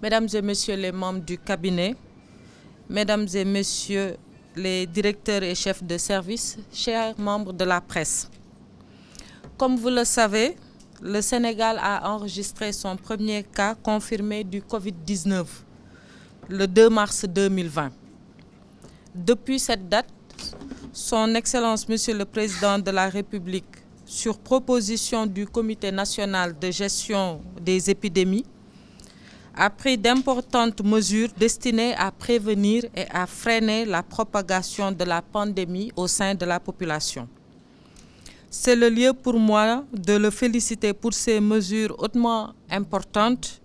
Mesdames et Messieurs les membres du cabinet, Mesdames et Messieurs les directeurs et chefs de service, chers membres de la presse. Comme vous le savez, le Sénégal a enregistré son premier cas confirmé du Covid-19 le 2 mars 2020. Depuis cette date, Son Excellence Monsieur le Président de la République, sur proposition du Comité national de gestion des épidémies, a pris d'importantes mesures destinées à prévenir et à freiner la propagation de la pandémie au sein de la population. C'est le lieu pour moi de le féliciter pour ces mesures hautement importantes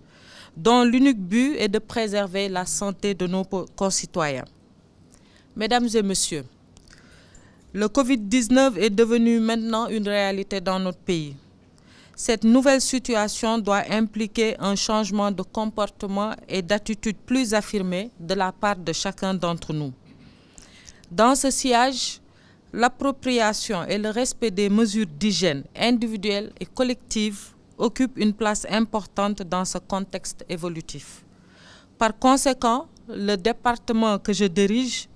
dont l'unique but est de préserver la santé de nos concitoyens. Mesdames et Messieurs, le Covid-19 est devenu maintenant une réalité dans notre pays. Cette nouvelle situation doit impliquer un changement de comportement et d'attitude plus affirmé de la part de chacun d'entre nous. Dans ce sillage, l'appropriation et le respect des mesures d'hygiène individuelles et collectives occupent une place importante dans ce contexte évolutif. Par conséquent, le département que je dirige,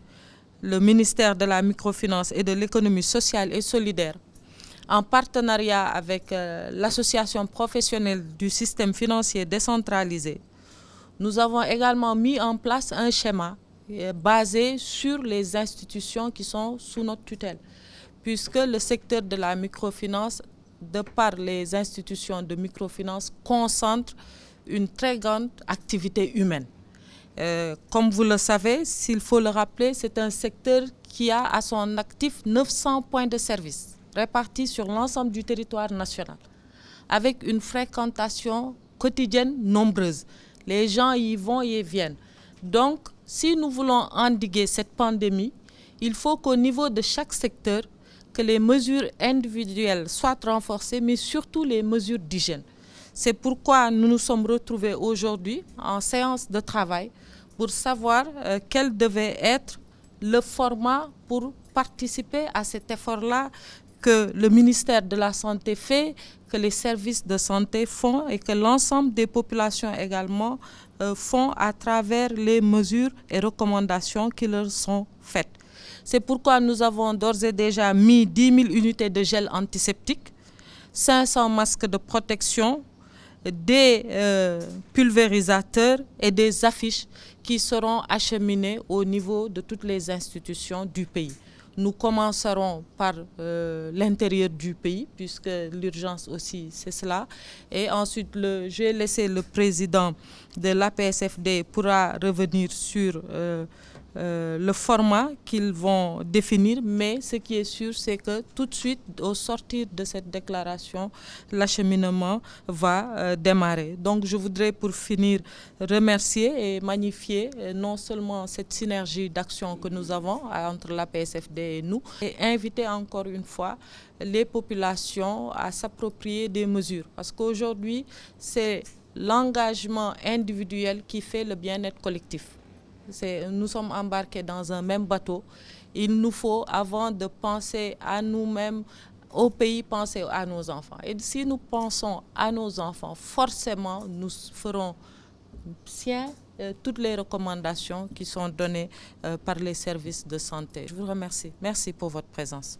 le ministère de la Microfinance et de l'Économie sociale et solidaire, en partenariat avec l'Association professionnelle du système financier décentralisé, nous avons également mis en place un schéma basé sur les institutions qui sont sous notre tutelle, puisque le secteur de la microfinance, de par les institutions de microfinance, concentre une très grande activité humaine. Comme vous le savez, s'il faut le rappeler, c'est un secteur qui a à son actif 900 points de service répartis sur l'ensemble du territoire national, avec une fréquentation quotidienne nombreuse. Les gens y vont et y viennent. Donc, si nous voulons endiguer cette pandémie, il faut qu'au niveau de chaque secteur, que les mesures individuelles soient renforcées, mais surtout les mesures d'hygiène. C'est pourquoi nous nous sommes retrouvés aujourd'hui en séance de travail pour savoir quel devait être le format pour participer à cet effort-là que le ministère de la Santé fait, que les services de santé font et que l'ensemble des populations également font à travers les mesures et recommandations qui leur sont faites. C'est pourquoi nous avons d'ores et déjà mis 10 000 unités de gel antiseptique, 500 masques de protection, des pulvérisateurs et des affiches qui seront acheminées au niveau de toutes les institutions du pays. Nous commencerons par l'intérieur du pays, puisque l'urgence aussi, c'est cela. Et ensuite, je vais laisser le président de l'APSFD pourra revenir sur le format qu'ils vont définir. Mais ce qui est sûr, c'est que tout de suite, au sortir de cette déclaration, l'acheminement va démarrer. Donc, je voudrais, pour finir, remercier et magnifier non seulement cette synergie d'action que nous avons entre l'APSFD et nous, et inviter encore une fois les populations à s'approprier des mesures. Parce qu'aujourd'hui, c'est l'engagement individuel qui fait le bien-être collectif. Nous sommes embarqués dans un même bateau. Il nous faut, avant de penser à nous-mêmes, au pays, penser à nos enfants. Et si nous pensons à nos enfants, forcément, nous ferons siens toutes les recommandations qui sont données par les services de santé. Je vous remercie. Merci pour votre présence.